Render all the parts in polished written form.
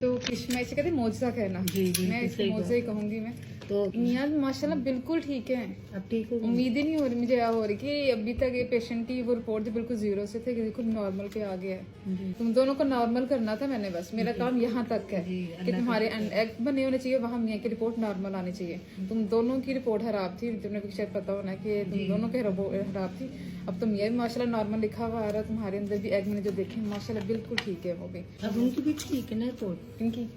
तो कृष्ण इसे कहते मौजज़ा कहना। जी, बिल्कुल मैं इसे सही मौजज़ा ही कहूंगी मैं। तो मियाँ माशाल्लाह बिल्कुल ठीक है। अब ठीक हो गई? उम्मीद ही नहीं हो रही मुझे हो रही कि अभी तक ये पेशेंट की वो रिपोर्ट जो बिल्कुल जीरो से थे कि बिल्कुल नॉर्मल पे आ गया है। जी। तुम दोनों को नॉर्मल करना था मैंने, बस मेरा काम यहाँ तक है जी, कि अल्लाह तुम्हारे एग बने होने चाहिए, वहाँ मियाँ की रिपोर्ट नॉर्मल आनी चाहिए। तुम दोनों की रिपोर्ट खराब थी, तुमने कुछ शायद पता होना कि तुम दोनों की खराब थी। अब तो मियाँ भी माशाल्लाह नॉर्मल लिखा हुआ आ रहा है, तुम्हारे अंदर भी एग मैंने जो देखे माशाल्लाह बिल्कुल ठीक है वो भी। अब उनकी भी ठीक है ना रिपोर्ट? इनकी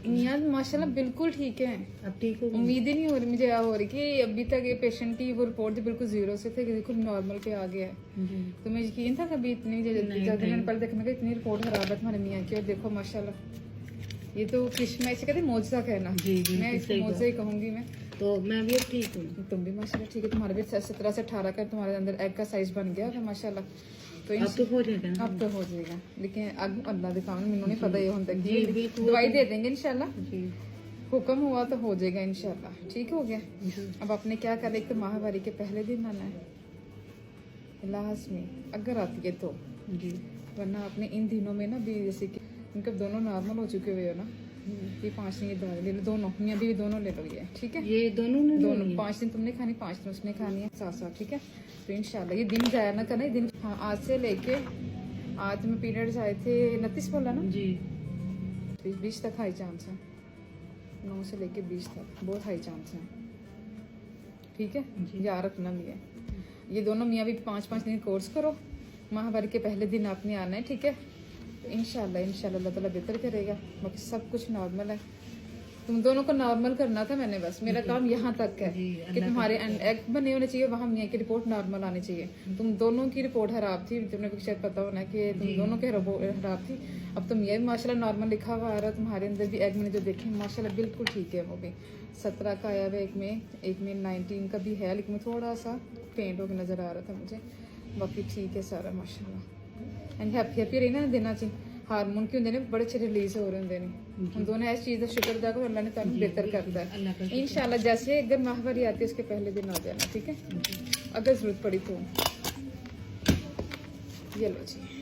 मियाँ माशाल्लाह बिल्कुल ठीक है। अब ठीक हो गई? उम्मीद ही नहीं हो रही मुझे हो रही कि अभी तक ये पेशेंट की वो रिपोर्ट जो बिल्कुल जीरो से थे कि बिल्कुल नॉर्मल पे आ गया है। जी। तो मैं यकीन था कभी इतनी जल्दी मैंने पहले देखने का इतनी रिपोर्ट खराब है तुम्हारे मियाँ की, और देखो माशाल्लाह ये तो कृष्ण इसे कहते मौजज़ा कहना। जी, बिल्कुल मैं इसे सही मौजज़ा ही कहूंगी मैं। तो मैं भी अब ठीक हूँ। तुम भी माशाल्लाह ठीक है, तुम्हारे भी 17 से 18 का तुम्हारे अंदर एग का साइज बन गया है माशाल्लाह। तो अब तो हो जाएगा ना? अब तो हो जाएगा, लेकिन अब अल्लाह दिखाओ, मैंने नहीं पता ये होता जी, है। बिल्कुल। दवाई दे देंगे इंशाल्लाह, जी। हुक्म हुआ तो हो जाएगा इंशाल्लाह। ठीक हो गया। जी। अब आपने क्या करा, एक तो माहवारी के पहले दिन आना है लाजमी, अगर आती है तो, जी। वरना आपने इन दिनों में ना भी जैसे कि उनके दोनों नॉर्मल हो चुके हुए हो ना, ये 5 दिन की दवाई ले लो, दोनों मियाँ भी दोनों ले लो ये, ठीक है। ये दोनों ने दोनों 5 दिन तुमने खानी, 5 दिन उसने खानी है साथ साथ, ठीक है। तो इंशाल्लाह ये दिन जाया ना करना, ये दिन। हाँ, आज से लेके आज में पीरियड्स आए थे 29 बोला ना, जी। 20 तक हाई चांस है, 9 से लेके 20 तक बहुत हाई चांस है, ठीक है। याद रखना भी है। ये दोनों मियाँ भी 5-5 दिन कोर्स करो, माहवारी के पहले दिन आपने आना है, ठीक है। तो इंशाल्लाह अल्लाह ताला बेहतर करेगा, बाकी सब कुछ नॉर्मल है। तुम दोनों को नॉर्मल करना था मैंने, बस मेरा काम यहाँ तक है जी, कि तुम्हारे एग बने होने चाहिए, वहाँ मियाँ की रिपोर्ट नॉर्मल आनी चाहिए। तुम दोनों की रिपोर्ट खराब थी, तुमने कुछ शायद पता होना कि तुम दोनों की खराब थी। अब तो मियाँ भी माशाल्लाह नॉर्मल लिखा हुआ आ रहा है, तुम्हारे अंदर भी एग मैंने जो देखे माशाल्लाह बिल्कुल ठीक है वो भी। 17 का आया हुआ, एक में 19 का भी है, लेकिन थोड़ा सा पेंट होकर नजर आ रहा था मुझे, बाकी ठीक है सारा माशाल्लाह। एंड हैप्पी रही ना देना चाहिए। हारमोन की होंगे ने बड़े अच्छे रिलीज हो रहे होंगे ने, हम दोनों इस चीज़ का शुक्र अदा करो, अल्लाह ने तुम बेहतर करता है इंशाल्लाह। जैसे अगर माहवारी आती है उसके पहले दिन आ जाना, ठीक है। अगर जरूरत पड़ी तो ये लो जी।